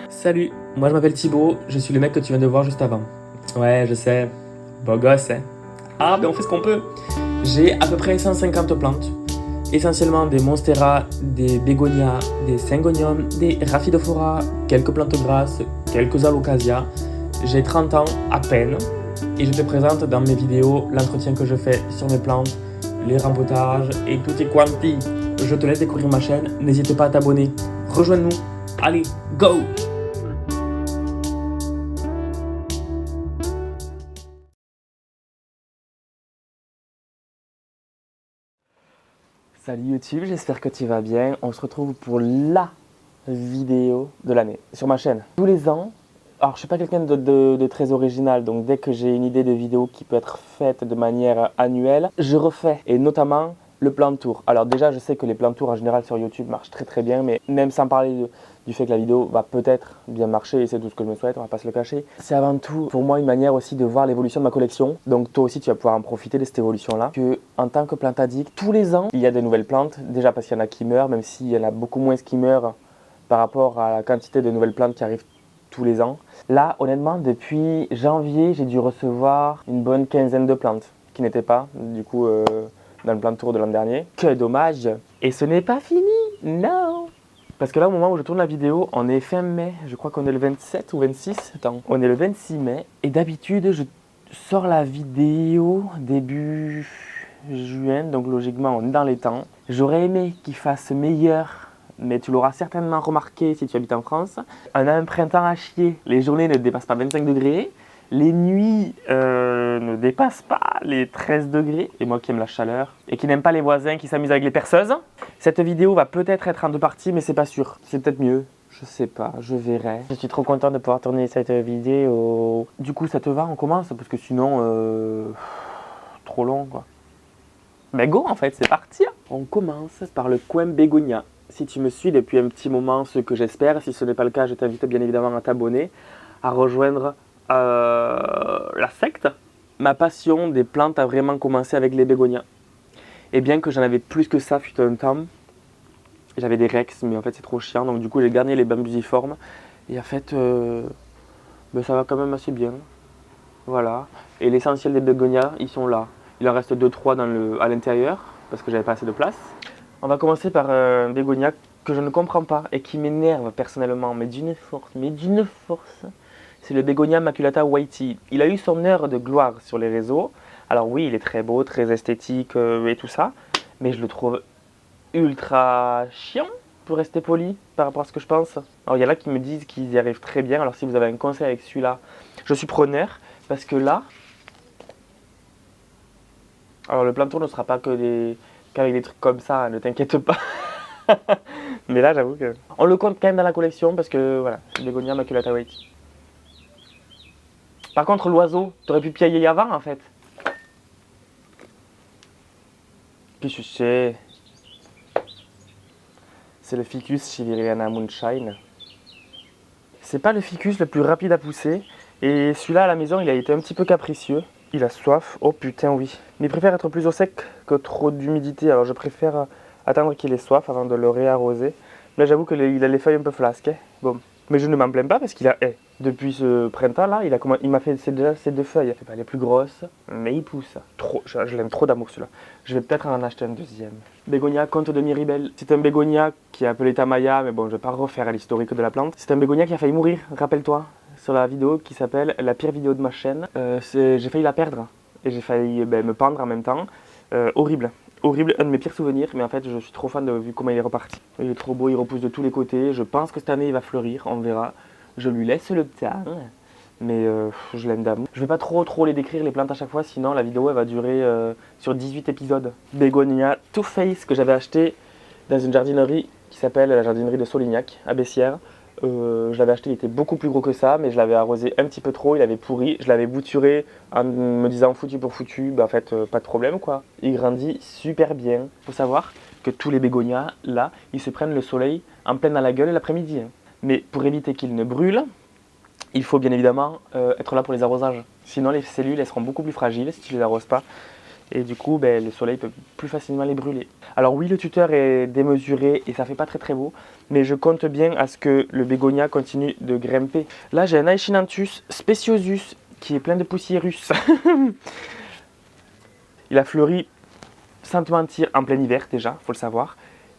Salut, moi je m'appelle Thibaut, je suis le mec que tu viens de voir juste avant. Ouais, je sais, beau gosse, hein. Ah, ben on fait ce qu'on peut. J'ai à peu près 150 plantes, essentiellement des monstera, des bégonias, des syngoniums, des rhaphidophora, quelques plantes grasses, quelques alocasia. J'ai 30 ans à peine et je te présente dans mes vidéos l'entretien que je fais sur mes plantes, les rempotages et tutti quanti. Je te laisse découvrir ma chaîne, n'hésite pas à t'abonner. Rejoins-nous, allez, go! Salut YouTube, j'espère que tu vas bien. On se retrouve pour la vidéo de l'année sur ma chaîne. Tous les ans, alors je suis pas quelqu'un de très original, donc dès que j'ai une idée de vidéo qui peut être faite de manière annuelle, je refais, et notamment le plan de tour. Alors déjà, je sais que les plans de tour en général sur YouTube marchent très bien, mais même sans parler du fait que la vidéo va peut-être bien marcher, et c'est tout ce que je me souhaite, on va pas se le cacher. C'est avant tout pour moi une manière aussi de voir l'évolution de ma collection, donc toi aussi tu vas pouvoir en profiter de cette évolution-là. Que en tant que plante addict, tous les ans, il y a des nouvelles plantes, déjà parce qu'il y en a qui meurent, même s'il y en a beaucoup moins qui meurent par rapport à la quantité de nouvelles plantes qui arrivent tous les ans. Là, honnêtement, depuis janvier, j'ai dû recevoir une bonne quinzaine de plantes qui n'étaient pas, du coup, dans le plan de tour de l'an dernier. Que dommage! Et ce n'est pas fini, non! Parce que là, au moment où je tourne la vidéo, on est fin mai, je crois qu'on est le 27 ou 26, attends, on est le 26 mai, et d'habitude, je sors la vidéo début juin, donc logiquement, on est dans les temps. J'aurais aimé qu'il fasse meilleur, mais tu l'auras certainement remarqué si tu habites en France. On a un printemps à chier, les journées ne dépassent pas 25 degrés, les nuits ne dépassent pas les 13 degrés, et moi qui aime la chaleur, et qui n'aime pas les voisins qui s'amusent avec les perceuses. Cette vidéo va peut-être être en deux parties, mais c'est pas sûr, c'est peut-être mieux. Je sais pas, je verrai. Je suis trop content de pouvoir tourner cette vidéo. Du coup, ça te va, on commence? Parce que sinon, trop long quoi. Mais go, en fait, c'est parti. On commence par le coin bégonia. Si tu me suis depuis un petit moment, ce que j'espère, si ce n'est pas le cas, je t'invite bien évidemment à t'abonner, à rejoindre la secte. Ma passion des plantes a vraiment commencé avec les bégonias. Et bien que j'en avais plus que ça fut un temps, j'avais des rex, mais en fait c'est trop chiant, donc du coup j'ai gardé les bambusiformes. Et en fait, ça va quand même assez bien. Voilà. Et l'essentiel des bégonias, ils sont là. Il en reste 2-3 à l'intérieur, parce que j'avais pas assez de place. On va commencer par un bégonia que je ne comprends pas et qui m'énerve personnellement, mais d'une force. C'est le bégonia maculata whitey. Il a eu son heure de gloire sur les réseaux. Alors oui, il est très beau, très esthétique et tout ça, mais je le trouve ultra chiant, pour rester poli, par rapport à ce que je pense. Alors il y en a qui me disent qu'ils y arrivent très bien, alors si vous avez un conseil avec celui-là, je suis preneur, parce que là, alors le plan de tour ne sera pas qu'avec des trucs comme ça, ne t'inquiète pas. Mais là, j'avoue que on le compte quand même dans la collection parce que voilà, c'est le bégonia maculata whitey. Par contre, l'oiseau, t'aurais pu piailler avant en fait. Puis tu sais, c'est le ficus chiliriana moonshine. C'est pas le ficus le plus rapide à pousser. Et celui-là à la maison, il a été un petit peu capricieux. Il a soif, oh putain oui. Mais il préfère être plus au sec que trop d'humidité. Alors je préfère attendre qu'il ait soif avant de le réarroser. Là j'avoue qu'il a les feuilles un peu flasques. Hein. Bon. Mais je ne m'en plains pas parce qu'il a, depuis ce printemps-là, il m'a fait déjà ces deux feuilles. C'est pas les plus grosses, mais il pousse. Trop, je l'aime trop d'amour celui-là. Je vais peut-être en acheter un deuxième. Bégonia Comte de Miribel. C'est un bégonia qui est appelé Tamaya, mais bon, je vais pas refaire l'historique de la plante. C'est un bégonia qui a failli mourir, rappelle-toi, sur la vidéo qui s'appelle La pire vidéo de ma chaîne. J'ai failli la perdre et j'ai failli me pendre en même temps. Horrible. Horrible, un de mes pires souvenirs, mais en fait je suis trop fan de vu comment il est reparti. Il est trop beau, il repousse de tous les côtés. Je pense que cette année il va fleurir, on verra. Je lui laisse le temps, mais je l'aime d'amour. Je vais pas trop les décrire les plantes à chaque fois, sinon la vidéo elle va durer sur 18 épisodes. Bégonia Two Face que j'avais acheté dans une jardinerie qui s'appelle la jardinerie de Solignac à Bessières. Je l'avais acheté, il était beaucoup plus gros que ça, mais je l'avais arrosé un petit peu trop, il avait pourri. Je l'avais bouturé en me disant foutu pour foutu, en fait pas de problème quoi. Il grandit super bien. Faut savoir que tous les bégonias là, ils se prennent le soleil en plein dans la gueule l'après-midi. Mais pour éviter qu'ils ne brûlent, il faut bien évidemment être là pour les arrosages. Sinon les cellules elles seront beaucoup plus fragiles si tu les arroses pas. Et du coup, le soleil peut plus facilement les brûler. Alors oui, le tuteur est démesuré et ça fait pas très beau, mais je compte bien à ce que le bégonia continue de grimper. Là, j'ai un Aechinanthus speciosus qui est plein de poussiérus. Il a fleuri, sans te mentir, en plein hiver déjà, faut le savoir.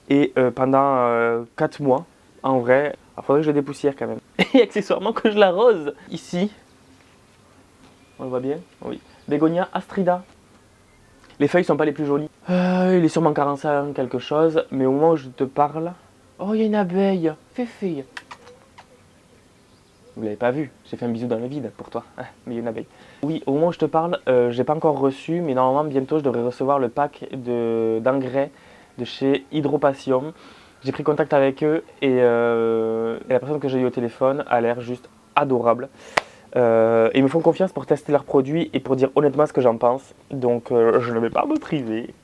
Et pendant 4 mois, en vrai, il faudrait que je le dépoussière quand même. Et accessoirement que je l'arrose. Ici, on le voit bien, oui. Bégonia astrida. Les feuilles sont pas les plus jolies. Il est sûrement carencé en quelque chose, mais au moment où je te parle... Oh, il y a une abeille. Féfé. Vous l'avez pas vu, j'ai fait un bisou dans le vide pour toi, mais il y a une abeille. Oui, au moment où je te parle, j'ai pas encore reçu, mais normalement bientôt je devrais recevoir le pack d'engrais de chez Hydropassion. J'ai pris contact avec eux et la personne que j'ai eu au téléphone a l'air juste adorable. Ils me font confiance pour tester leurs produits et pour dire honnêtement ce que j'en pense. Donc je ne vais pas me priver.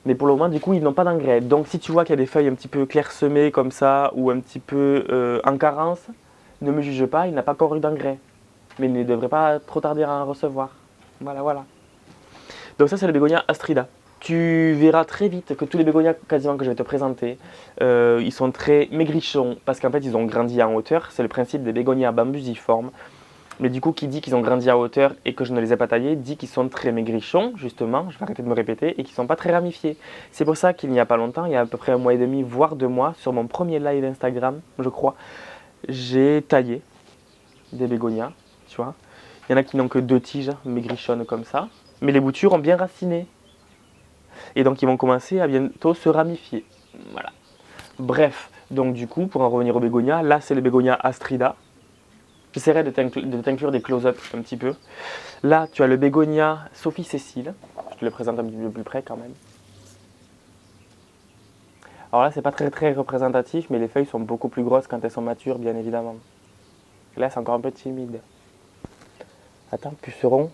Mais pour le moment, du coup, ils n'ont pas d'engrais. Donc si tu vois qu'il y a des feuilles un petit peu clairsemées comme ça ou un petit peu en carence, ne me juge pas, il n'a pas encore eu d'engrais. Mais il ne devrait pas trop tarder à en recevoir. Voilà. Donc ça, c'est le bégonia astrida. Tu verras très vite que tous les bégonias quasiment que je vais te présenter, ils sont très maigrichons parce qu'en fait, ils ont grandi en hauteur. C'est le principe des bégonias bambusiformes. Mais du coup, qui dit qu'ils ont grandi en hauteur et que je ne les ai pas taillés, dit qu'ils sont très maigrichons, justement, je vais arrêter de me répéter, et qu'ils ne sont pas très ramifiés. C'est pour ça qu'il n'y a pas longtemps, il y a à peu près 1 mois et demi, voire 2 mois, sur mon premier live Instagram, je crois, j'ai taillé des bégonias, tu vois. Il y en a qui n'ont que 2 tiges, maigrichonnes comme ça, mais les boutures ont bien raciné. Et donc ils vont commencer à bientôt se ramifier. Voilà. Bref, donc du coup, pour en revenir aux bégonias, là c'est le bégonia astrida. J'essaierai de t'inclure des close-up un petit peu. Là, tu as le bégonia Sophie Cécile. Je te le présente un petit peu plus près quand même. Alors là, c'est pas très représentatif, mais les feuilles sont beaucoup plus grosses quand elles sont matures, bien évidemment. Là, c'est encore un peu timide. Attends, puceron.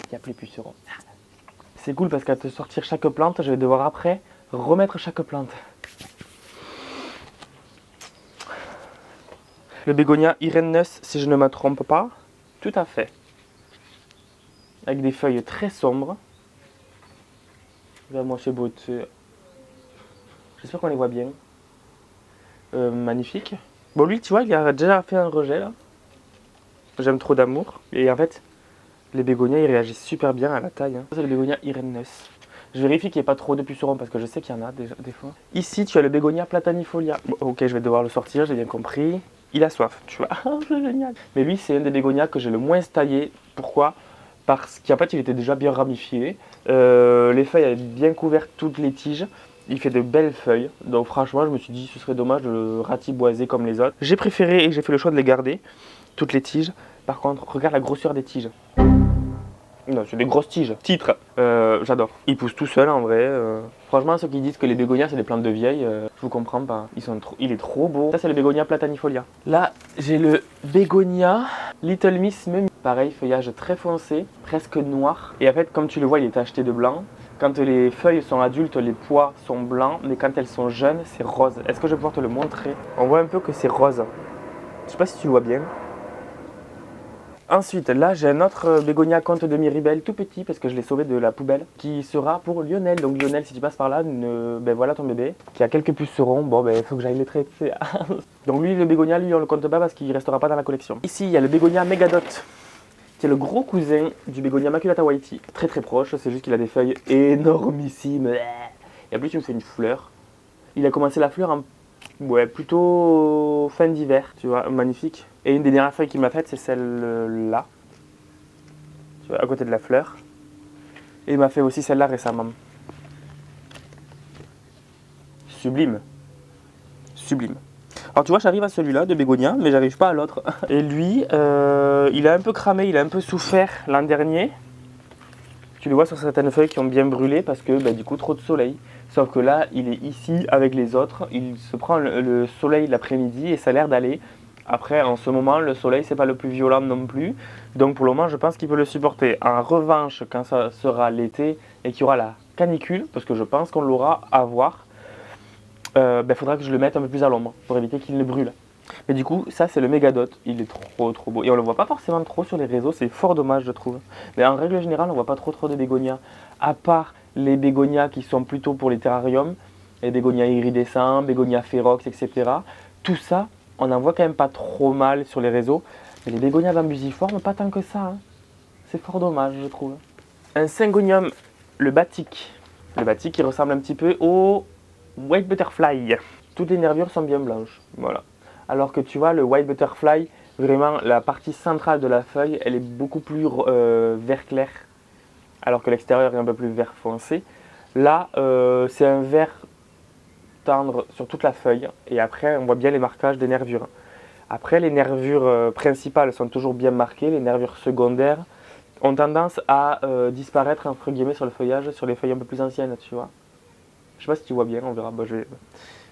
Il n'y a plus puceron. C'est cool parce qu'à te sortir chaque plante, je vais devoir après remettre chaque plante. Le bégonia Irenaeus, si je ne me trompe pas. Tout à fait. Avec des feuilles très sombres. Regarde-moi ces beautés. J'espère qu'on les voit bien. Magnifique. Bon, lui, tu vois, il a déjà fait un rejet là. J'aime trop d'amour. Et en fait, les bégonias, ils réagissent super bien à la taille. Hein. C'est le bégonia Irenaeus. Je vérifie qu'il n'y ait pas trop de pucerons parce que je sais qu'il y en a des fois. Ici, tu as le bégonia platanifolia. Bon, ok, je vais devoir le sortir, j'ai bien compris. Il a soif, tu vois. C'est génial. Mais lui, c'est un des bégonias que j'ai le moins taillé. Pourquoi? Parce qu'en fait, il était déjà bien ramifié. Les feuilles avaient bien couvert toutes les tiges. Il fait de belles feuilles. Donc franchement, je me suis dit, ce serait dommage de le ratiboiser comme les autres. J'ai préféré et j'ai fait le choix de les garder, toutes les tiges. Par contre, regarde la grosseur des tiges. Non, c'est des grosses tiges. Titre, j'adore. Ils poussent tout seuls en vrai. Franchement, ceux qui disent que les bégonias c'est des plantes de vieilles, je vous comprends pas. Il est trop beau. Ça, c'est le bégonia platanifolia. Là, j'ai le bégonia Little Miss Mummy. Pareil, feuillage très foncé, presque noir. Et en fait, comme tu le vois, il est tacheté de blanc. Quand les feuilles sont adultes, les pois sont blancs, mais quand elles sont jeunes, c'est rose. Est-ce que je vais pouvoir te le montrer? On voit un peu que c'est rose. Je sais pas si tu le vois bien. Ensuite, là, j'ai un autre bégonia Comte de Miribel, tout petit, parce que je l'ai sauvé de la poubelle, qui sera pour Lionel. Donc Lionel, si tu passes par là, ben voilà ton bébé, qui a quelques pucerons. Bon, ben il faut que j'aille les traiter. Donc lui, le bégonia, lui, on le compte pas parce qu'il restera pas dans la collection. Ici, il y a le bégonia Megadot, qui est le gros cousin du bégonia Maculata Whitey. Très proche, c'est juste qu'il a des feuilles énormissimes. Et en plus, il me fait une fleur. Il a commencé la fleur en plutôt fin d'hiver, tu vois, magnifique. Et une des dernières feuilles qu'il m'a faites, c'est celle-là, tu vois, à côté de la fleur. Et il m'a fait aussi celle-là récemment. Sublime. Sublime. Alors tu vois, j'arrive à celui-là de bégonia, mais j'arrive pas à l'autre. Et lui, il a un peu cramé, il a un peu souffert l'an dernier. Tu le vois sur certaines feuilles qui ont bien brûlé parce que du coup trop de soleil. Sauf que là, il est ici avec les autres, il se prend le soleil l'après-midi et ça a l'air d'aller. Après, en ce moment, le soleil, c'est pas le plus violent non plus. Donc pour le moment, je pense qu'il peut le supporter. En revanche, quand ça sera l'été et qu'il y aura la canicule, parce que je pense qu'on l'aura à voir, faudra que je le mette un peu plus à l'ombre pour éviter qu'il ne brûle. Mais du coup, ça c'est le mégadot, il est trop beau. Et on le voit pas forcément trop sur les réseaux, c'est fort dommage je trouve. Mais en règle générale, on voit pas trop de bégonias. À part les bégonias qui sont plutôt pour les terrariums, les bégonias iridescents, bégonias férox, etc. Tout ça, on en voit quand même pas trop mal sur les réseaux. Mais les bégonias bambusiformes, pas tant que ça. Hein. C'est fort dommage je trouve. Un syngonium, le batik. Le batik qui ressemble un petit peu au white butterfly. Toutes les nervures sont bien blanches, voilà. Alors que tu vois, le white butterfly, vraiment la partie centrale de la feuille, elle est beaucoup plus vert clair, alors que l'extérieur est un peu plus vert foncé. Là, c'est un vert tendre sur toute la feuille, et après, on voit bien les marquages des nervures. Après, les nervures principales sont toujours bien marquées, les nervures secondaires ont tendance à disparaître entre guillemets sur le feuillage, sur les feuilles un peu plus anciennes, tu vois. Je sais pas si tu vois bien, on verra. Bah,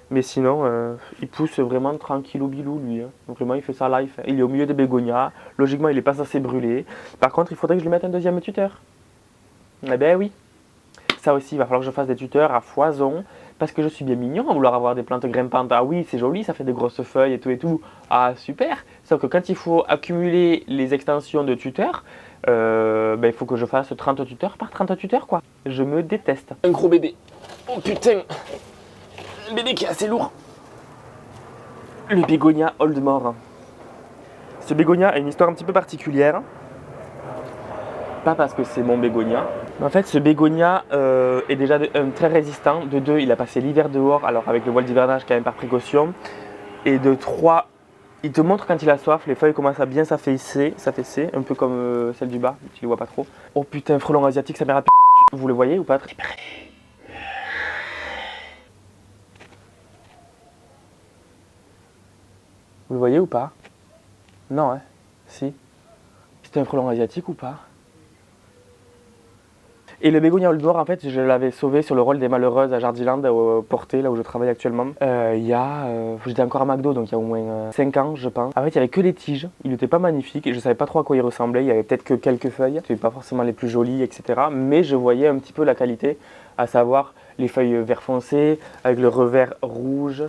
mais sinon, il pousse vraiment tranquillou bilou lui. Hein. Donc vraiment, il fait ça live. Il est au milieu des bégonias. Logiquement, il n'est pas censé brûler. Par contre, il faudrait que je lui mette un deuxième tuteur. Eh ben oui. Ça aussi, il va falloir que je fasse des tuteurs à foison. Parce que je suis bien mignon à vouloir avoir des plantes grimpantes. Ah oui, c'est joli, ça fait des grosses feuilles et tout et tout. Ah super. Sauf que quand il faut accumuler les extensions de tuteurs, ben, il faut que je fasse 30 tuteurs par 30 tuteurs quoi. Je me déteste. Un gros bébé. Oh putain. Un bébé qui est assez lourd. Le bégonia Oldmore. Ce bégonia a une histoire un petit peu particulière. Pas parce que c'est mon bégonia. Mais en fait, ce bégonia est déjà très résistant. De 2, il a passé l'hiver dehors, alors avec le voile d'hivernage quand même par précaution. Et de 3, il te montre quand il a soif, les feuilles commencent à bien s'affaisser, un peu comme celle du bas, tu les vois pas trop. Oh putain, frelon asiatique, ça m'est rapide. Vous le voyez ou pas? Vous le voyez ou pas? Non, hein? Si. C'était un frelon asiatique ou pas? Et le bégonia Oldmore, en fait, je l'avais sauvé sur le rôle des malheureuses à Jardiland, au Porté, là où je travaille actuellement. J'étais encore à McDo, donc il y a au moins 5 ans, je pense. En fait, il n'y avait que des tiges, il n'était pas magnifique, et je ne savais pas trop à quoi il ressemblait. Il y avait peut-être que quelques feuilles, c'était pas forcément les plus jolies, etc. Mais je voyais un petit peu la qualité, à savoir les feuilles vert foncé, avec le revers rouge,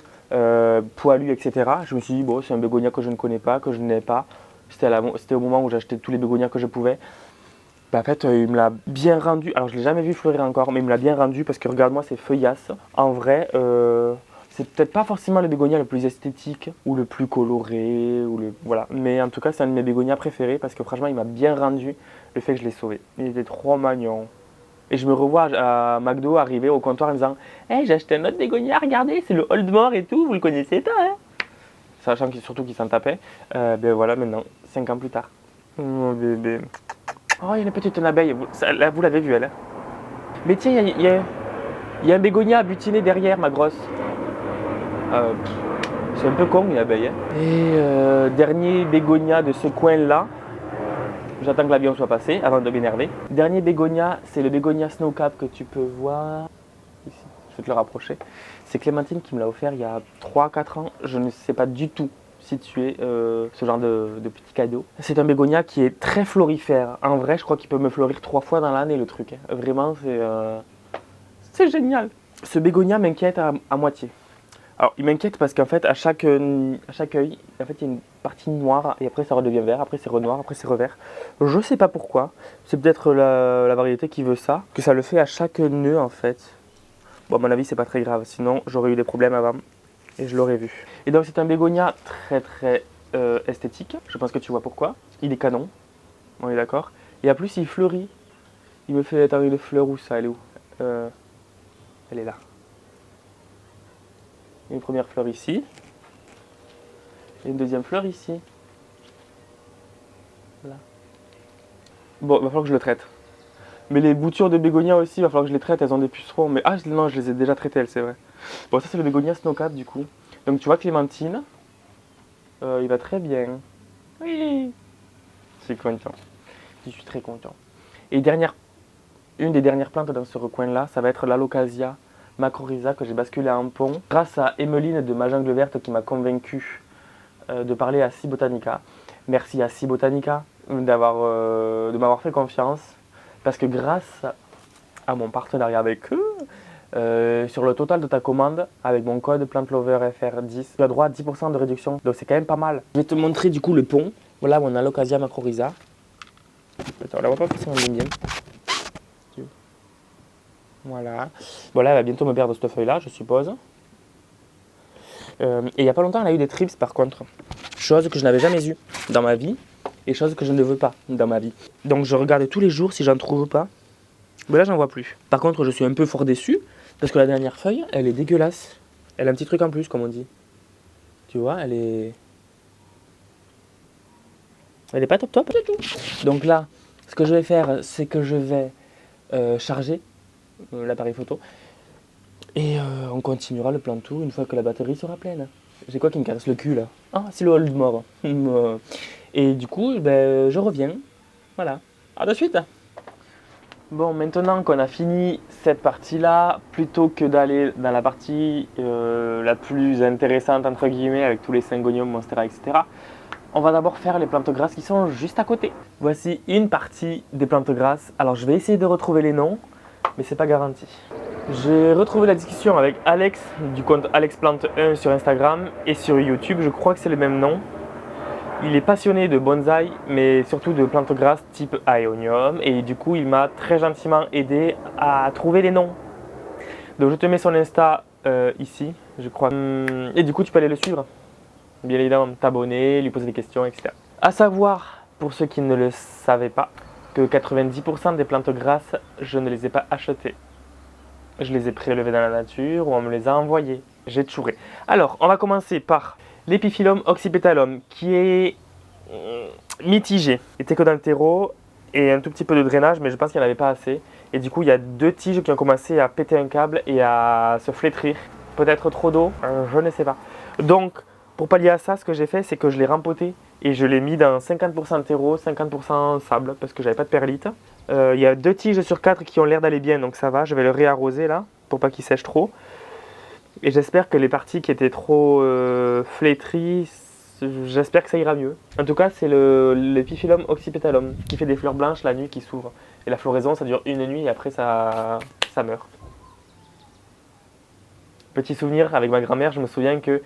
poilu, etc. Je me suis dit, bon, c'est un bégonia que je ne connais pas, que je n'ai pas. C'était au moment où j'achetais tous les bégonias que je pouvais. Bah en fait, il me l'a bien rendu. Alors, je ne l'ai jamais vu fleurir encore, mais il me l'a bien rendu parce que regarde-moi ces feuillasses. En vrai, c'est peut-être pas forcément le bégonia le plus esthétique ou le plus coloré. Voilà. Mais en tout cas, c'est un de mes bégonias préférés parce que franchement, il m'a bien rendu le fait que je l'ai sauvé. Il était trop mignon. Et je me revois à McDo arriver au comptoir en me disant hey, j'ai acheté un autre bégonia, regardez, c'est le Oldmore et tout, vous le connaissez, toi, hein? Sachant surtout qu'il s'en tapait. Ben voilà, maintenant, 5 ans plus tard. Oh bébé. Oh, il y a une petite abeille. Là, vous l'avez vue, elle. Hein. Mais tiens, il y a un bégonia butiné derrière, ma grosse. C'est un peu con, une abeille. Hein. Et dernier bégonia de ce coin-là. J'attends que l'avion soit passé avant de m'énerver. Dernier bégonia, c'est le bégonia Snowcap que tu peux voir ici. Je vais te le rapprocher. C'est Clémentine qui me l'a offert il y a 3-4 ans. Je ne sais pas du tout situer ce genre de petit cadeau. C'est un bégonia qui est très florifère. En vrai, je crois qu'il peut me fleurir 3 fois dans l'année le truc. Hein. Vraiment, c'est génial. Ce bégonia m'inquiète à moitié. Alors, il m'inquiète parce qu'en fait, à chaque œil, en fait, il y a une partie noire et après ça redevient vert, après c'est renoir, après c'est revert. Je sais pas pourquoi. C'est peut-être la variété qui veut ça, que ça le fait à chaque nœud en fait. Bon, à mon avis, c'est pas très grave, sinon j'aurais eu des problèmes avant et je l'aurais vu. Et donc, c'est un bégonia très esthétique. Je pense que tu vois pourquoi. Il est canon, on est d'accord. Et en plus, il fleurit. Il me fait. Attends, il fleur où ça? Elle est où? Elle est là. Une première fleur ici. Et une deuxième fleur ici. Là. Bon, il va falloir que je le traite. Mais les boutures de bégonia aussi, il va falloir que je les traite. Elles ont des pucerons. Mais ah non, je les ai déjà traitées, elles, c'est vrai. Bon, ça, c'est le bégonia Snowcap du coup. Donc, tu vois, Clémentine, il va très bien. Oui. Je suis content. Je suis très content. Et une des dernières plantes dans ce recoin-là, ça va être l'Alocasia macrorhiza que j'ai basculé en pont grâce à Emeline de Ma Jungle Verte qui m'a convaincu de parler à Si Botanica. Merci à Si Botanica de m'avoir fait confiance parce que grâce à mon partenariat avec eux, sur le total de ta commande, avec mon code PlanteLoverFR10, tu as droit à 10% de réduction, donc c'est quand même pas mal. Je vais te montrer du coup le pont. Voilà, on a l'Occasia Macrorhiza. Attends, on la voit pas forcément bien. Voilà. Bon là, elle va bientôt me perdre cette feuille-là, je suppose. Et il n'y a pas longtemps, elle a eu des trips par contre. Chose que je n'avais jamais eue dans ma vie. Et chose que je ne veux pas dans ma vie. Donc je regarde tous les jours si j'en trouve pas. Mais là, j'en vois plus. Par contre, je suis un peu fort déçu. Parce que la dernière feuille, elle est dégueulasse. Elle a un petit truc en plus, comme on dit. Tu vois, elle est pas top top du tout. Donc là, ce que je vais faire, c'est que je vais charger l'appareil photo. Et on continuera le plan de tour une fois que la batterie sera pleine. J'ai quoi qui me caresse le cul là? Ah, c'est le hold mort. Et du coup, ben, je reviens. Voilà. À de suite. Bon, maintenant qu'on a fini cette partie-là, plutôt que d'aller dans la partie la plus intéressante, entre guillemets, avec tous les syngoniums, monstera, etc., on va d'abord faire les plantes grasses qui sont juste à côté. Voici une partie des plantes grasses. Alors, je vais essayer de retrouver les noms, mais c'est pas garanti. J'ai retrouvé la discussion avec Alex, du compte AlexPlante1 sur Instagram et sur YouTube. Je crois que c'est le même nom. Il est passionné de bonsaï, mais surtout de plantes grasses type Aeonium. Et du coup, il m'a très gentiment aidé à trouver les noms. Donc je te mets son Insta ici, je crois. Et du coup, tu peux aller le suivre. Bien évidemment, t'abonner, lui poser des questions, etc. À savoir, pour ceux qui ne le savaient pas, que 90% des plantes grasses, je ne les ai pas achetées. Je les ai prélevées dans la nature ou on me les a envoyées. J'ai chouré. Alors, on va commencer par l'Epiphyllum oxypetalum, qui est mitigé. Il était que dans le terreau et un tout petit peu de drainage, mais je pense qu'il n'y en avait pas assez. Et du coup, il y a 2 tiges qui ont commencé à péter un câble et à se flétrir. Peut-être trop d'eau, je ne sais pas. Donc, pour pallier à ça, ce que j'ai fait, c'est que je l'ai rempoté et je l'ai mis dans 50% terreau, 50% sable, parce que j'avais pas de perlite. Il y a 2 tiges sur 4 qui ont l'air d'aller bien, donc ça va. Je vais le réarroser là, pour pas qu'il sèche trop. Et j'espère que les parties qui étaient trop flétries, j'espère que ça ira mieux. En tout cas, c'est l'Epiphyllum oxypetalum qui fait des fleurs blanches la nuit qui s'ouvrent. Et la floraison, ça dure une nuit et après ça meurt. Petit souvenir avec ma grand-mère, je me souviens que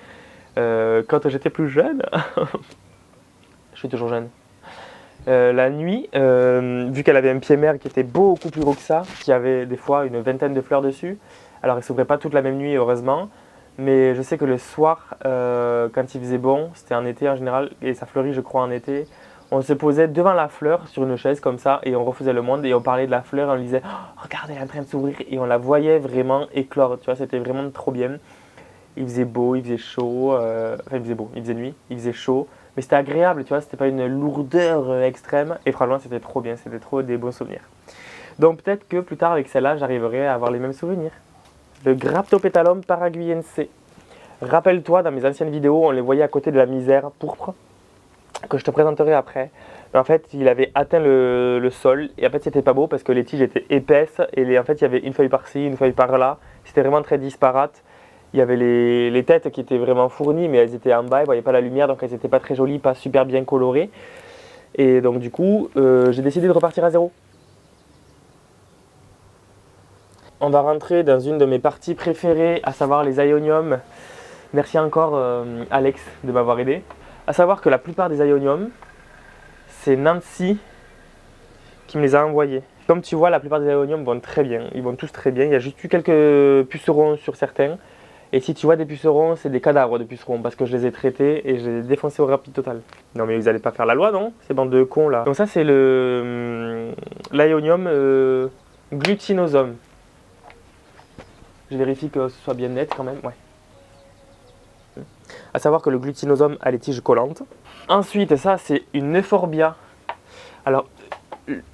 quand j'étais plus jeune, je suis toujours jeune, la nuit, vu qu'elle avait un pied mère qui était beaucoup plus gros que ça, qui avait des fois une vingtaine de fleurs dessus, alors il ne s'ouvrait pas toute la même nuit heureusement, mais je sais que le soir, quand il faisait bon, c'était en été en général, et ça fleurit je crois en été, on se posait devant la fleur sur une chaise comme ça, et on refaisait le monde, et on parlait de la fleur, et on lui disait oh, « Regarde, elle est en train de s'ouvrir », et on la voyait vraiment éclore, tu vois, c'était vraiment trop bien. Il faisait beau, il faisait chaud, enfin il faisait beau, il faisait nuit, il faisait chaud, mais c'était agréable, tu vois, c'était pas une lourdeur extrême, et franchement c'était trop bien, c'était trop des bons souvenirs. Donc peut-être que plus tard avec celle-là, j'arriverai à avoir les mêmes souvenirs. Le Graptopétalum paraguayense. Rappelle-toi, dans mes anciennes vidéos, on les voyait à côté de la misère pourpre, que je te présenterai après. Mais en fait, il avait atteint le sol, et en fait c'était pas beau parce que les tiges étaient épaisses, et en fait il y avait une feuille par-ci, une feuille par-là, c'était vraiment très disparate. Il y avait les têtes qui étaient vraiment fournies, mais elles étaient en bas, elles ne voyaient pas la lumière, donc elles n'étaient pas très jolies, pas super bien colorées. Et donc du coup, j'ai décidé de repartir à zéro. On va rentrer dans une de mes parties préférées, à savoir les aeoniums. Merci encore Alex de m'avoir aidé. À savoir que la plupart des aeoniums, c'est Nancy qui me les a envoyés. Comme tu vois, la plupart des aeoniums vont très bien, ils vont tous très bien. Il y a juste eu quelques pucerons sur certains. Et si tu vois des pucerons, c'est des cadavres de pucerons parce que je les ai traités et je les ai défoncés au rapide total. Non mais vous n'allez pas faire la loi, non? Ces bandes de cons là. Donc ça c'est l'aeonium glutinosum. Je vérifie que ce soit bien net quand même, ouais. À savoir que le glutinosum a les tiges collantes. Ensuite, ça c'est une euphorbia. Alors,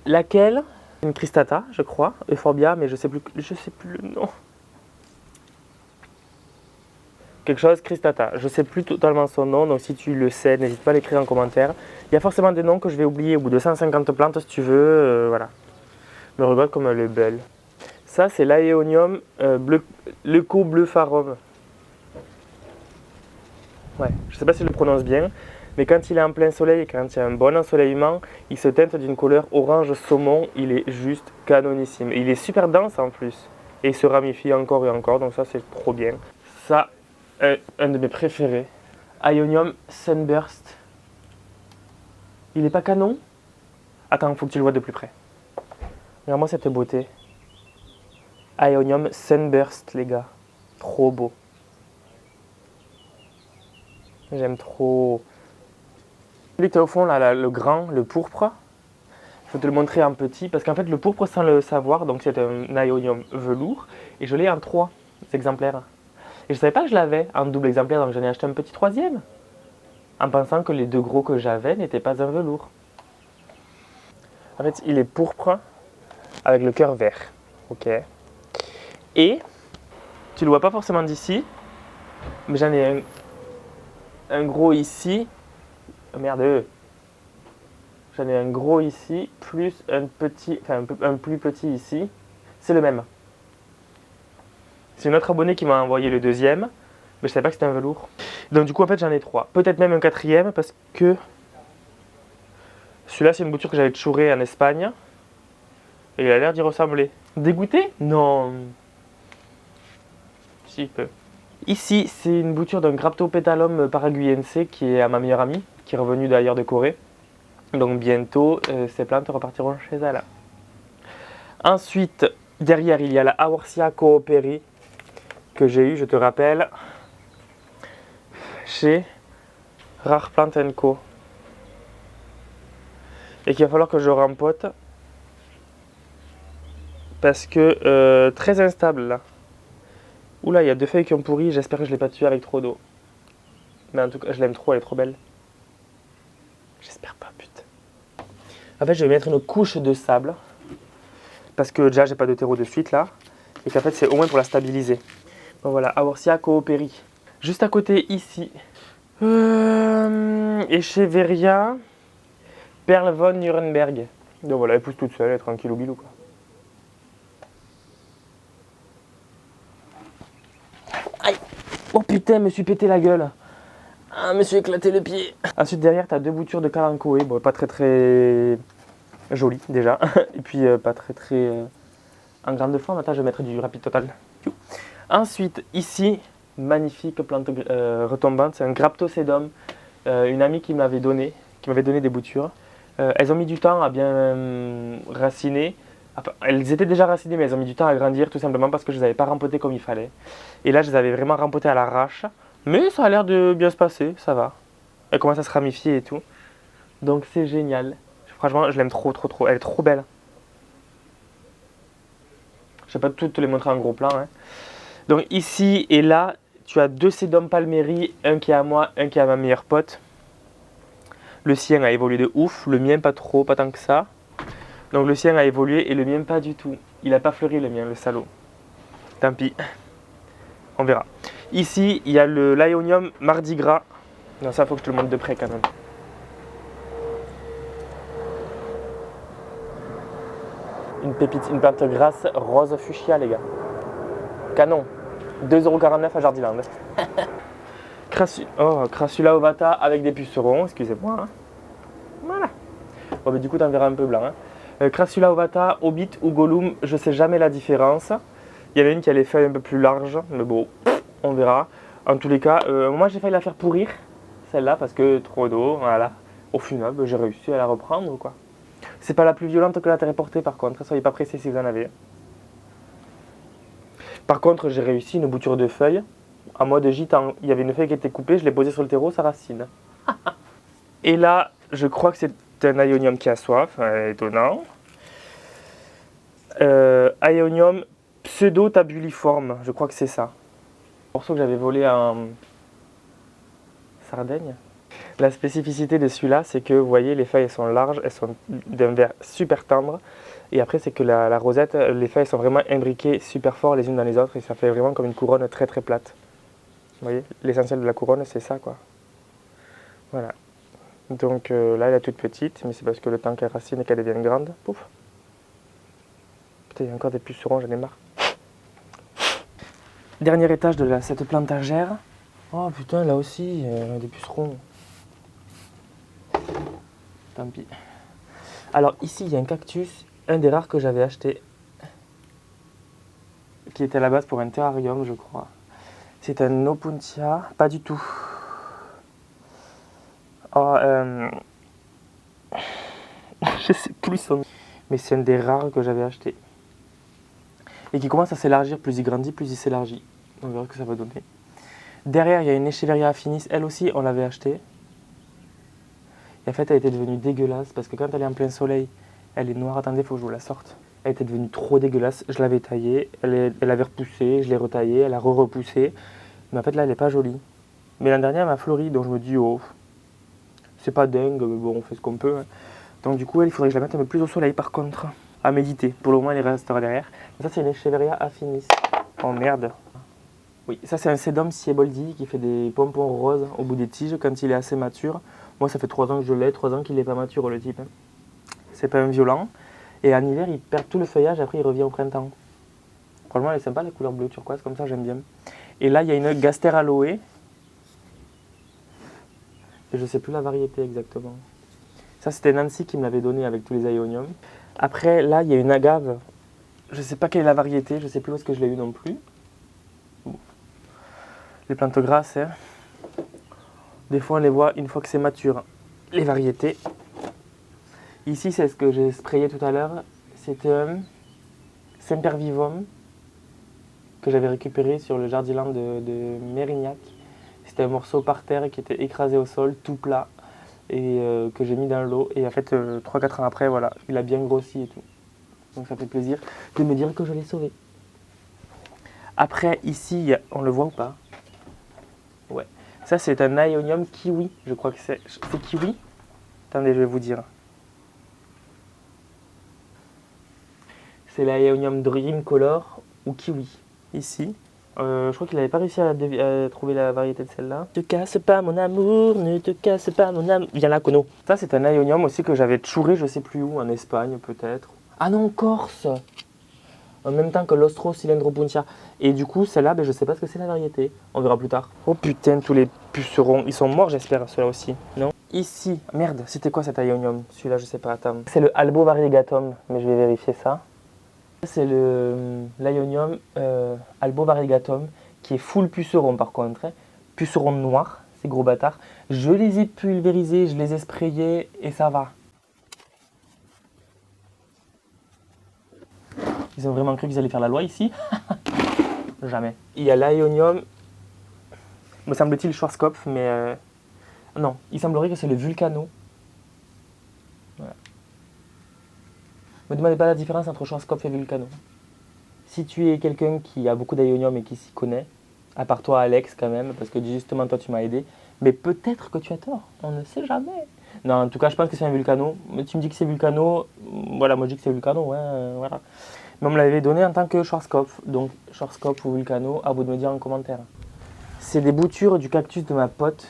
laquelle? Une cristata, je crois, euphorbia, mais je sais plus le nom. Quelque chose, cristata. Je ne sais plus totalement son nom, donc si tu le sais, n'hésite pas à l'écrire en commentaire. Il y a forcément des noms que je vais oublier au bout de 150 plantes si tu veux, voilà. Mais regarde comme elle est belle. Ça, c'est l'Aeonium leucobleufarum. Ouais, je ne sais pas si je le prononce bien, mais quand il est en plein soleil et quand il y a un bon ensoleillement, il se teinte d'une couleur orange saumon. Il est juste canonissime. Et il est super dense en plus. et il se ramifie encore et encore, donc ça c'est trop bien. Ça, un de mes préférés, Ionium Sunburst. Il est pas canon? Attends, faut que tu le vois de plus près. Regarde-moi cette beauté. Ionium Sunburst, les gars. Trop beau. J'aime trop. Celui qui est au fond, là, le grand, le pourpre. Je vais te le montrer en petit, parce qu'en fait, le pourpre, sans le savoir, donc c'est un Ionium velours, et je l'ai en 3 exemplaires. Et je ne savais pas que je l'avais en double exemplaire, donc j'en ai acheté un petit 3e, en pensant que les 2 gros que j'avais n'étaient pas un velours. En fait, il est pourpre avec le cœur vert. Ok. Et tu le vois pas forcément d'ici, mais j'en ai un gros ici. Oh merde. J'en ai un gros ici, plus un petit, enfin un plus petit ici. C'est le même. C'est une autre abonnée qui m'a envoyé le 2e, mais je savais pas que c'était un velours. Donc du coup en fait j'en ai 3. Peut-être même un 4e parce que celui-là c'est une bouture que j'avais chourée en Espagne. Et il a l'air d'y ressembler. Dégoûté? Non. Si, peu. Ici, c'est une bouture d'un Graptopétalum paraguayense qui est à ma meilleure amie, qui est revenue d'ailleurs de Corée. Donc bientôt, ces plantes repartiront chez elle. Ensuite, derrière, il y a la Aorsia cooperi que j'ai eu, je te rappelle, chez Rare Plant Co. Et qu'il va falloir que je rempote parce que très instable là. Oula, il y a 2 feuilles qui ont pourri, j'espère que je ne l'ai pas tuée avec trop d'eau. Mais en tout cas, je l'aime trop, elle est trop belle. J'espère pas, putain. En fait, je vais mettre une couche de sable. Parce que déjà, j'ai pas de terreau de suite là. Et qu'en fait, c'est au moins pour la stabiliser. Donc voilà, Aorsia cooperi. Juste à côté, ici. Echeveria Perle von Nuremberg. Donc voilà, elle pousse toute seule, elle est tranquille au bilou quoi. Aïe! Oh putain, je me suis pété la gueule. Ah, je me suis éclaté le pied. Ensuite, derrière, tu as 2 boutures de Kalanchoé. Bon, pas très joli déjà. Et puis, pas très en grande forme. Attends, je vais mettre du rapide total. Ensuite, ici, magnifique plante retombante. C'est un Graptosedum. Une amie qui m'avait donné des boutures. Elles ont mis du temps à bien raciner. Enfin, elles étaient déjà racinées, mais elles ont mis du temps à grandir tout simplement parce que je ne les avais pas rempotées comme il fallait. Et là, je les avais vraiment rempotées à l'arrache. Mais ça a l'air de bien se passer, ça va. Elle commence à se ramifier et tout. Donc c'est génial. Franchement, je l'aime trop. Elle est trop belle. Je ne vais pas toutes te les montrer en gros plan. Hein. Donc ici et là, tu as 2 Sedum palmeri, un qui est à moi, un qui est à ma meilleure pote. Le sien a évolué de ouf, le mien pas trop, pas tant que ça. Donc le sien a évolué et le mien pas du tout. Il n'a pas fleuri le mien, le salaud. Tant pis. On verra. Ici, il y a le Ionium Mardi Gras. Non, ça, faut que je te le montre de près quand même. Une pépite, une plante grasse rose fuchsia, les gars. Canon. 2,49 € à Jardiland. Crassula ovata avec des pucerons, excusez-moi. Hein. Voilà. Bon, mais du coup, t'en verras un peu blanc. Hein. Crassula ovata, Hobbit ou Gollum, je sais jamais la différence. Il y en a une qui a les feuilles un peu plus larges, mais bon, on verra. En tous les cas, moi j'ai failli la faire pourrir, celle-là, parce que trop d'eau, voilà. Au final, j'ai réussi à la reprendre, quoi. C'est pas la plus violente que la terre portée, par contre, soyez pas pressés si vous en avez. Par contre, j'ai réussi une bouture de feuilles, en mode gitan. Il y avait une feuille qui était coupée, je l'ai posée sur le terreau, ça racine. Et là, je crois que c'est un Ionium qui a soif, étonnant. Ionium pseudo-tabuliforme, je crois que c'est ça. Un morceau que j'avais volé en Sardaigne. La spécificité de celui-là, c'est que vous voyez, les feuilles elles sont larges, elles sont d'un vert super tendre. Et après, c'est que la rosette, les feuilles sont vraiment imbriquées super fort les unes dans les autres et ça fait vraiment comme une couronne très plate. Vous voyez, l'essentiel de la couronne, c'est ça, quoi. Voilà. Donc là, elle est toute petite, mais c'est parce que le temps qu'elle racine et qu'elle devienne grande, pouf. Putain, il y a encore des pucerons, j'en ai marre. Dernier étage de cette plantagère. Oh putain, là aussi, des pucerons. Tant pis. Alors ici, il y a un cactus, un des rares que j'avais acheté, qui qui était à la base pour un terrarium, je crois. C'est un Opuntia, pas du tout. Oh, je sais plus son nom. Mais c'est un des rares que j'avais acheté. Et qui commence à s'élargir, plus il grandit, plus il s'élargit. On verra ce que ça va donner. Derrière, il y a une Echeveria affinis, elle aussi, on l'avait achetée. Et en fait, elle était devenue dégueulasse, parce que quand elle est en plein soleil, elle est noire. Attendez, il faut que je vous la sorte. Elle était devenue trop dégueulasse, je l'avais taillée, elle avait repoussé, je l'ai retaillée, elle a repoussé. Mais en fait, là, elle n'est pas jolie. Mais l'an dernier, elle m'a fleuri, donc je me dis, oh, c'est pas dingue, mais bon, on fait ce qu'on peut. Hein. Donc du coup, il faudrait que je la mette un peu plus au soleil, par contre. À méditer. Pour le moment, elle restera derrière. Ça, c'est une Echeveria affinis. Oh merde. Oui, ça, c'est un Sedum Sieboldi qui fait des pompons roses au bout des tiges quand il est assez mature. Moi, ça fait 3 ans que je l'ai, 3 ans qu'il n'est pas mature, le type. Hein. C'est pas un violent. Et en hiver, il perd tout le feuillage, après, il revient au printemps. Franchement, elle est sympa, la couleur bleu turquoise, comme ça, j'aime bien. Et là, il y a une Gaster Aloe. Et je ne sais plus la variété exactement. Ça, c'était Nancy qui me l'avait donné avec tous les aéoniums. Après, là, il y a une agave. Je ne sais pas quelle est la variété, je ne sais plus où est-ce que je l'ai eu non plus. Bon. Les plantes grasses, hein. Des fois, on les voit une fois que c'est mature. Les variétés. Ici, c'est ce que j'ai sprayé tout à l'heure. C'était un Sempervivum que j'avais récupéré sur le jardiland de Mérignac. C'était un morceau par terre qui était écrasé au sol, tout plat. Et que j'ai mis dans l'eau. Et en fait, 3-4 ans après, voilà, il a bien grossi et tout. Donc ça fait plaisir de me dire que je l'ai sauvé. Après, ici, on le voit ou pas? Ouais. Ça, c'est un Aeonium kiwi. Je crois que c'est kiwi. Attendez, je vais vous dire. C'est l'Aeonium Dream Color ou kiwi. Ici. Je crois qu'il n'avait pas réussi à trouver la variété de celle-là. Ne te casse pas mon amour, ne te casse pas mon amour. Viens là, Kono. Ça, c'est un Aeonium aussi que j'avais chouré, je sais plus où, en Espagne peut-être. Ah non, Corse. En même temps que l'Ostro Cylindropuntia. Et du coup, celle-là, je sais pas ce que c'est la variété. On verra plus tard. Oh putain, tous les pucerons. Ils sont morts, j'espère, ceux-là aussi. Non? Ici. Merde, c'était quoi cet Aeonium? Celui-là, je sais pas. Attends. C'est le Albo variegatum, mais je vais vérifier ça. C'est l'Aeonium Albo variegatum qui est full puceron par contre. Hein. Puceron noir, ces gros bâtards. Je les ai pulvérisés, je les ai sprayés et ça va. Ils ont vraiment cru qu'ils allaient faire la loi ici. Jamais. Il y a l'Aeonium, me semble-t-il, Schwarzkopf, mais non, il semblerait que c'est le Vulcano. Voilà. Ne me demandez pas la différence entre Schwarzkopf et Vulcano. Si tu es quelqu'un qui a beaucoup d'Aeonium et qui s'y connaît, à part toi Alex quand même, parce que justement toi tu m'as aidé, mais peut-être que tu as tort, on ne sait jamais. Non, en tout cas je pense que c'est un Vulcano, mais tu me dis que c'est Vulcano, voilà, moi je dis que c'est Vulcano, ouais, voilà. Mais on me l'avait donné en tant que Schwarzkopf, donc Schwarzkopf ou Vulcano, à vous de me dire en commentaire. C'est des boutures du cactus de ma pote,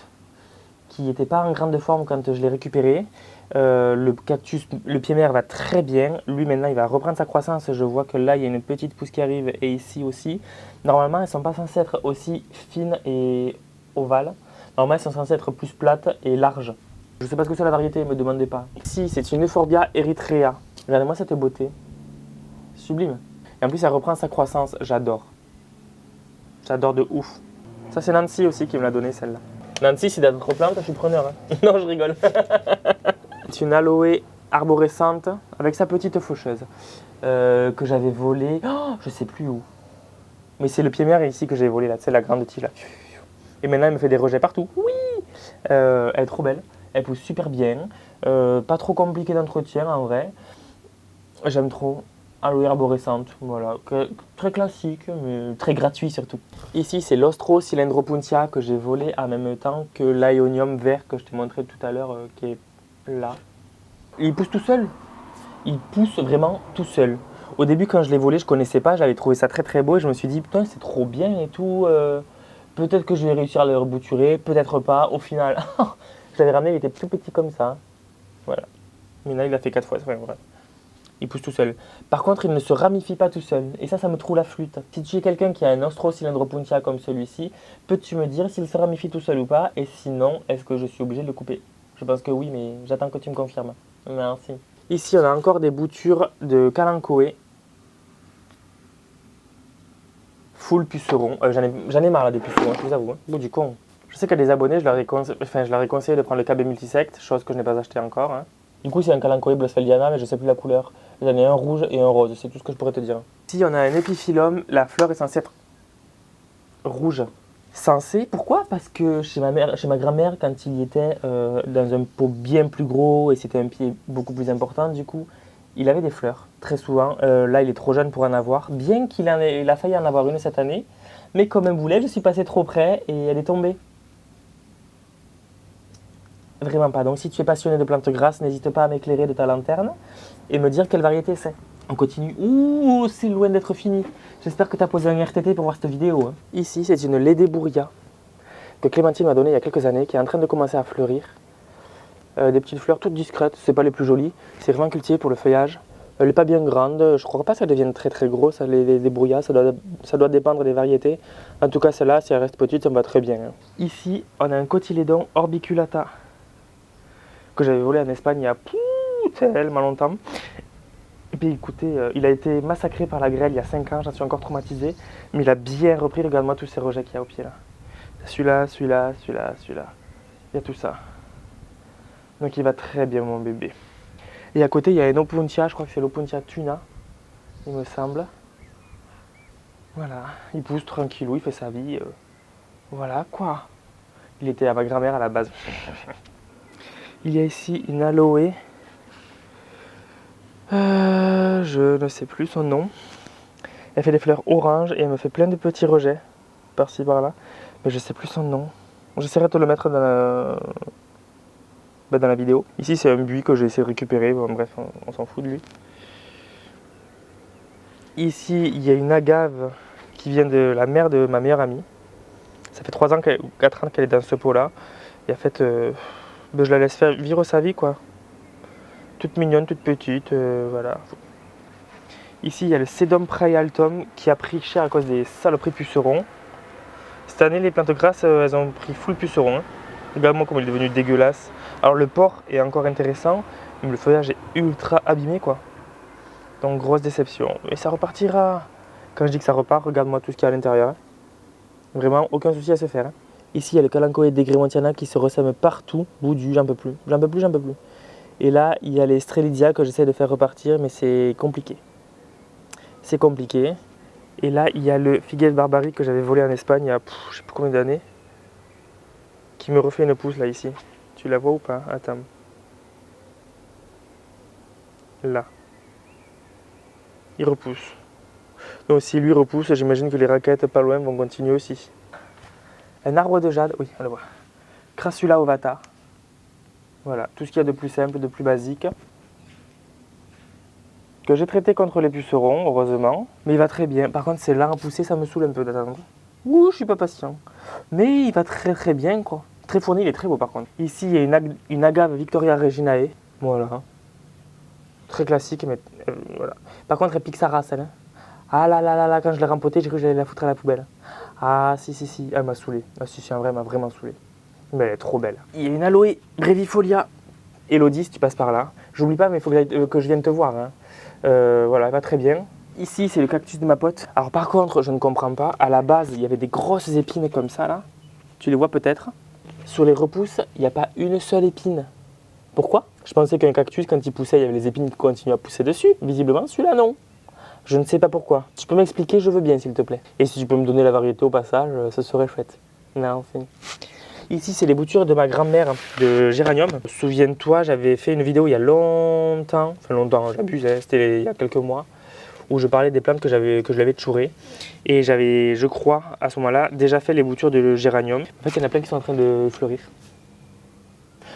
qui n'était pas en grande forme quand je l'ai récupéré. Le cactus, le pied mère va très bien. Lui maintenant il va reprendre sa croissance. Je vois que là il y a une petite pousse qui arrive et ici aussi. Normalement elles ne sont pas censées être aussi fines et ovales. Normalement elles sont censées être plus plates et larges. Je ne sais pas ce que c'est la variété, ne me demandez pas. Ici c'est une Euphorbia erythrea. Regardez-moi cette beauté. Sublime. Et en plus elle reprend sa croissance. J'adore. J'adore de ouf. Ça c'est Nancy aussi qui me l'a donné celle-là. Nancy, si t'as d'autres plantes, je suis preneur. Hein. Non, je rigole. C'est une aloe arborescente avec sa petite faucheuse que j'avais volée. Oh, je sais plus où. Mais c'est le pied mère ici que j'ai volé là, c'est la grande tige là. Et maintenant, elle me fait des rejets partout. Oui. Elle est trop belle. Elle pousse super bien. Pas trop compliqué d'entretien en vrai. J'aime trop. Aloe arborescente, voilà, très classique, mais très gratuit surtout. Ici, c'est l'Ostro Cylindropuntia que j'ai volé en même temps que l'Aeonium vert que je t'ai montré tout à l'heure, qui est là. Il pousse tout seul. Il pousse vraiment tout seul. Au début, quand je l'ai volé, je ne connaissais pas, j'avais trouvé ça très très beau et je me suis dit, putain, c'est trop bien et tout. Peut-être que je vais réussir à le rebouturer, peut-être pas. Au final, je l'avais ramené, il était tout petit comme ça. Voilà. Maintenant, il a fait 4 fois, c'est vrai. Il pousse tout seul. Par contre, il ne se ramifie pas tout seul. Et ça me trouve la flûte. Si tu es quelqu'un qui a un Ostro Cylindropuntia comme celui-ci, peux-tu me dire s'il se ramifie tout seul ou pas? Et sinon, est-ce que je suis obligé de le couper? Je pense que oui, mais j'attends que tu me confirmes. Merci. Ici, on a encore des boutures de Kalanchoe. full puceron. J'en ai marre là des pucerons, je vous avoue. Hein. Bon, du con. Je sais qu'il y a des abonnés, je leur ai conseillé de prendre le KB Multisect, chose que je n'ai pas acheté encore. Hein. Du coup, c'est un Kalanchoe Blossfeldiana, mais je ne sais plus la couleur. J'en ai un rouge et un rose, c'est tout ce que je pourrais te dire. Si on a un épiphyllum, la fleur est censée être rouge. Censé, pourquoi? Parce que chez ma grand-mère, quand il y était dans un pot bien plus gros et c'était un pied beaucoup plus important, du coup, il avait des fleurs, très souvent. Là, il est trop jeune pour en avoir, bien qu'il a failli en avoir une cette année. Mais comme un boulet, je suis passé trop près et elle est tombée. Vraiment pas. Donc si tu es passionné de plantes grasses, n'hésite pas à m'éclairer de ta lanterne et me dire quelle variété c'est. On continue. Ouh, c'est loin d'être fini. J'espère que tu as posé un RTT pour voir cette vidéo. Hein. Ici, c'est une Lédébouria que Clémentine m'a donnée il y a quelques années, qui est en train de commencer à fleurir. Des petites fleurs toutes discrètes, c'est pas les plus jolies. C'est vraiment cultivé pour le feuillage. Elle n'est pas bien grande, je crois pas que ça devienne très très gros, ça, les Lédébouria, ça doit dépendre des variétés. En tout cas, celle-là, si elle reste petite, ça me va très bien. Hein. Ici, on a un cotylédon orbiculata que j'avais volé en Espagne il y a tellement longtemps. Et puis écoutez, il a été massacré par la grêle il y a 5 ans, j'en suis encore traumatisé. Mais il a bien repris, regarde-moi tous ces rejets qu'il y a au pied là. Celui-là, celui-là, celui-là, celui-là. Il y a tout ça. Donc il va très bien mon bébé. Et à côté il y a un Opuntia, je crois que c'est l'Opuntia tuna, il me semble. Voilà, il pousse tranquillou, il fait sa vie. Voilà quoi. Il était à ma grand-mère à la base. Il y a ici une aloe. Je ne sais plus son nom. Elle fait des fleurs oranges et elle me fait plein de petits rejets par-ci par-là. Mais je ne sais plus son nom. J'essaierai de te le mettre dans la vidéo. Ici c'est un buis que j'ai essayé de récupérer. Bon, bref, on s'en fout de lui. Ici il y a une agave qui vient de la mère de ma meilleure amie. Ça fait 3 ans ou 4 ans qu'elle est dans ce pot là. Et en fait, je la laisse faire vivre sa vie quoi. Toute mignonne, toute petite, voilà. Ici, il y a le Sedum praealtum qui a pris cher à cause des saloperies pucerons. Cette année, les plantes grasses, elles ont pris full puceron. Hein. Regarde-moi comme il est devenu dégueulasse. Alors le port est encore intéressant, mais le feuillage est ultra abîmé, quoi. Donc grosse déception. Mais ça repartira. Quand je dis que ça repart, regarde-moi tout ce qu'il y a à l'intérieur. Hein. Vraiment, aucun souci à se faire. Hein. Ici, il y a le Kalanchoe degremontiana qui se ressème partout. Boudu, j'en peux plus. J'en peux plus, j'en peux plus. Et là, il y a les Strelitzia que j'essaie de faire repartir, mais c'est compliqué. C'est compliqué. Et là, il y a le Figuel Barbari que j'avais volé en Espagne il y a je sais plus combien d'années, qui me refait une pousse là, ici. Tu la vois ou pas? Attends. Là. Il repousse. Donc si lui repousse, j'imagine que les raquettes pas loin vont continuer aussi. Un arbre de jade, oui, on le voit. Crassula ovata. Voilà, tout ce qu'il y a de plus simple, de plus basique. Que j'ai traité contre les pucerons, heureusement. Mais il va très bien. Par contre, c'est lent à pousser, ça me saoule un peu d'attendre. Ouh, je suis pas patient. Mais il va très très bien, quoi. Très fourni, il est très beau par contre. Ici, il y a une agave Victoria Reginae. Voilà. Très classique, mais voilà. Par contre, elle pique sa race, elle. Hein. Ah là là là là, quand je l'ai rempotée, j'ai cru que j'allais la foutre à la poubelle. Ah si si si, elle m'a saoulé. Ah si si, en vrai, elle m'a vraiment saoulé. Mais elle est trop belle. Il y a une aloe brevifolia. Elodie, si tu passes par là. J'oublie pas, mais il faut que je vienne te voir. Hein. Voilà, elle va très bien. Ici, c'est le cactus de ma pote. Alors par contre, je ne comprends pas. À la base, il y avait des grosses épines comme ça, là. Tu les vois peut-être. Sur les repousses, il n'y a pas une seule épine. Pourquoi? Je pensais qu'un cactus, quand il poussait, il y avait les épines qui continuaient à pousser dessus. Visiblement, celui-là, non. Je ne sais pas pourquoi. Tu peux m'expliquer, je veux bien, s'il te plaît. Et si tu peux me donner la variété au passage, ce serait chouette. Non, c'est... Ici, c'est les boutures de ma grand-mère de géranium. Souviens-toi, j'avais fait une vidéo il y a longtemps, j'abuse, hein, c'était il y a quelques mois, où je parlais des plantes que je l'avais chourées. Et j'avais, je crois, à ce moment-là, déjà fait les boutures de géranium. En fait, il y en a plein qui sont en train de fleurir.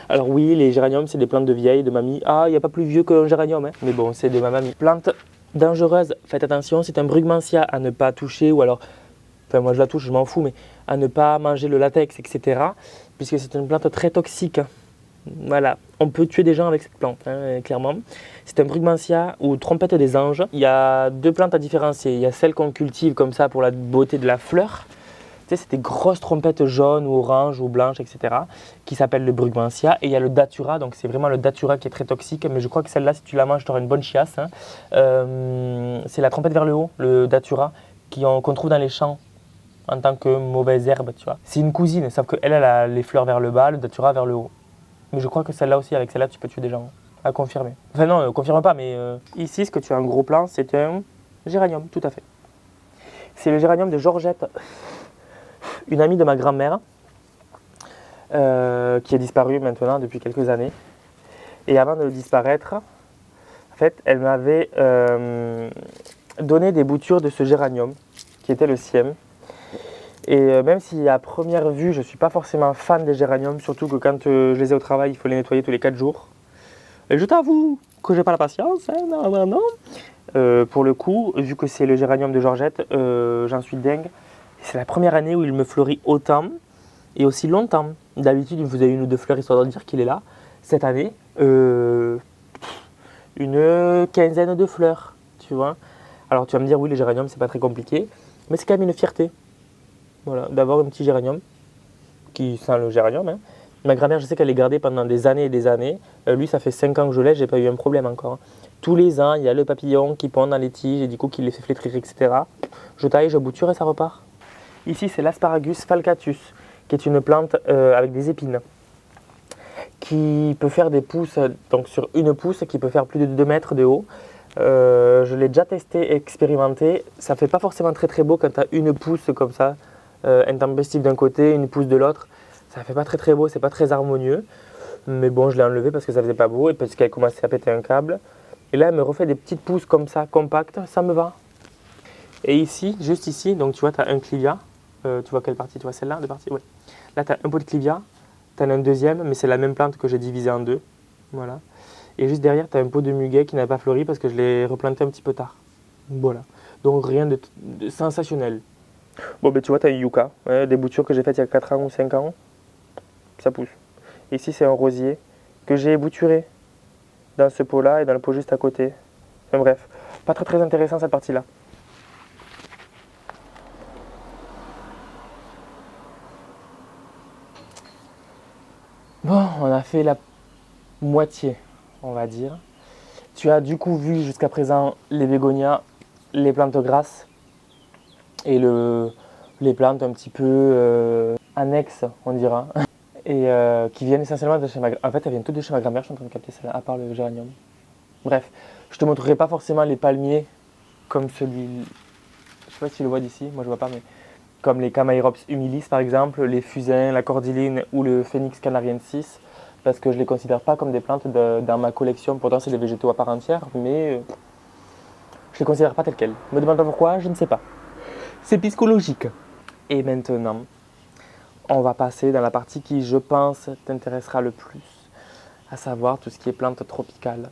Alors oui, les géraniums, c'est des plantes de vieille, de mamie. Ah, il n'y a pas plus vieux qu'un géranium, hein. Mais bon, c'est de ma mamie. Plante dangereuse, faites attention, c'est un brugmansia à ne pas toucher, ou alors... Enfin, moi je la touche, je m'en fous, mais à ne pas manger le latex, etc. Puisque c'est une plante très toxique. Voilà, on peut tuer des gens avec cette plante, hein, clairement. C'est un brugmansia ou trompette des anges. Il y a 2 plantes à différencier. Il y a celle qu'on cultive comme ça pour la beauté de la fleur. Tu sais, c'est des grosses trompettes jaunes ou oranges ou blanches, etc. qui s'appellent le brugmansia. Et il y a le datura, donc c'est vraiment le datura qui est très toxique. Mais je crois que celle-là, si tu la manges, tu auras une bonne chiasse. Hein. C'est la trompette vers le haut, le datura, qu'on trouve dans les champs. en tant que mauvaise herbe, tu vois. C'est une cousine, sauf qu'elle, elle a les fleurs vers le bas, le datura vers le haut. Mais je crois que celle-là aussi, avec celle-là, tu peux tuer des gens. À confirmer. Enfin non, confirme pas, mais ici, ce que tu as en gros plan, c'est un géranium, tout à fait. C'est le géranium de Georgette, une amie de ma grand-mère, qui a disparu maintenant depuis quelques années. Et avant de disparaître, en fait, elle m'avait donné des boutures de ce géranium, qui était le sien. Et même si à première vue, je ne suis pas forcément fan des géraniums, surtout que quand je les ai au travail, il faut les nettoyer tous les 4 jours. Et je t'avoue que j'ai pas la patience, hein, non. Pour le coup, vu que c'est le géranium de Georgette, j'en suis dingue. C'est la première année où il me fleurit autant et aussi longtemps. D'habitude, il me faisait 1 ou 2 fleurs histoire de dire qu'il est là. Cette année, une quinzaine de fleurs, tu vois. Alors tu vas me dire, oui, les géraniums, c'est pas très compliqué, mais c'est quand même une fierté. Voilà, d'avoir un petit géranium qui sent le géranium. Hein. Ma grand-mère, je sais qu'elle les gardait pendant des années et des années. Lui, ça fait 5 ans que je l'ai, j'ai pas eu un problème encore. Tous les ans, il y a le papillon qui pond dans les tiges et du coup qui les fait flétrir, etc. Je taille, je bouture et ça repart. Ici, c'est l'asparagus falcatus, qui est une plante avec des épines, qui peut faire des pousses, donc sur une pousse, qui peut faire plus de 2 mètres de haut. Je l'ai déjà testé, expérimenté. Ça fait pas forcément très très beau quand tu as une pousse comme ça, intempestive d'un côté, une pousse de l'autre. Ça fait pas très très beau, c'est pas très harmonieux. Mais bon, je l'ai enlevé parce que ça faisait pas beau et parce qu'elle commençait à péter un câble. Et là, elle me refait des petites pousses comme ça, compactes, ça me va. Et ici, juste ici, donc tu vois, tu as un clivia. Tu vois quelle partie? Tu vois celle-là, de partie? Ouais. Là, tu as un pot de clivia, tu en as un deuxième, mais c'est la même plante que j'ai divisée en 2. Voilà. Et juste derrière, tu as un pot de muguet qui n'a pas fleuri parce que je l'ai replanté un petit peu tard. Voilà. Donc rien de sensationnel. Bon, ben tu vois, tu as une yucca, des boutures que j'ai faites il y a 4 ans ou 5 ans. Ça pousse. Ici, c'est un rosier que j'ai bouturé dans ce pot-là et dans le pot juste à côté. Enfin bref, pas très très intéressant cette partie-là. Bon, on a fait la moitié, on va dire. Tu as du coup vu jusqu'à présent les bégonias, les plantes grasses et les plantes un petit peu annexes, on dira. Et qui viennent essentiellement de chez ma grand-mère. En fait, elles viennent toutes de chez ma grand-mère, je suis en train de capter celle-là, à part le géranium. Bref, je te montrerai pas forcément les palmiers comme celui, je sais pas si tu le vois d'ici, moi je vois pas, mais comme les Chamaerops humilis par exemple, les fusains, la cordyline ou le Phoenix canariensis, parce que je les considère pas comme des plantes dans ma collection. Pourtant, c'est des végétaux à part entière, mais je les considère pas tels quels. Me demande pas pourquoi, je ne sais pas. C'est psychologique. Et maintenant, on va passer dans la partie qui, je pense, t'intéressera le plus, à savoir tout ce qui est plantes tropicales.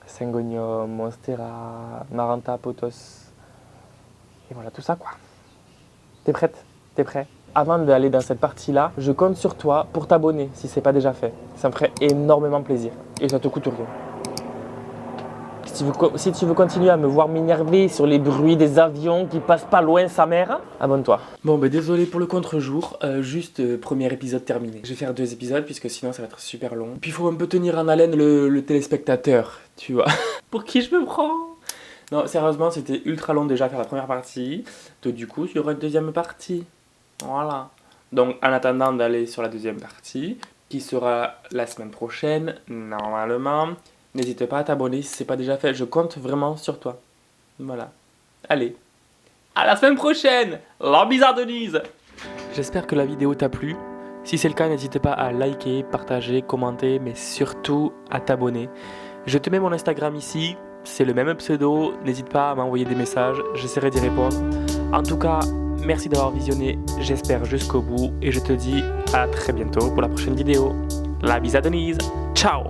Syngonium, Monstera, Maranta, Pothos. Et voilà, tout ça quoi. T'es prête? T'es prêt? Avant d'aller dans cette partie-là, je compte sur toi pour t'abonner si ce n'est pas déjà fait. Ça me ferait énormément plaisir et ça te coûte rien. Si tu veux continuer à me voir m'énerver sur les bruits des avions qui passent pas loin sa mère, abonne-toi. Bon, désolé pour le contre-jour, juste premier épisode terminé. Je vais faire 2 épisodes puisque sinon ça va être super long. Puis il faut un peu tenir en haleine le téléspectateur, tu vois. Pour qui je me prends? Non, sérieusement, c'était ultra long déjà à faire la première partie. Donc du coup, il y aura une deuxième partie. Voilà. Donc en attendant d'aller sur la deuxième partie, qui sera la semaine prochaine, normalement, n'hésite pas à t'abonner si ce n'est pas déjà fait. Je compte vraiment sur toi. Voilà. Allez. À la semaine prochaine. La bizarre Denise. J'espère que la vidéo t'a plu. Si c'est le cas, n'hésite pas à liker, partager, commenter, mais surtout à t'abonner. Je te mets mon Instagram ici. C'est le même pseudo. N'hésite pas à m'envoyer des messages. J'essaierai d'y répondre. En tout cas, merci d'avoir visionné. J'espère jusqu'au bout. Et je te dis à très bientôt pour la prochaine vidéo. La bise à Denise. Ciao.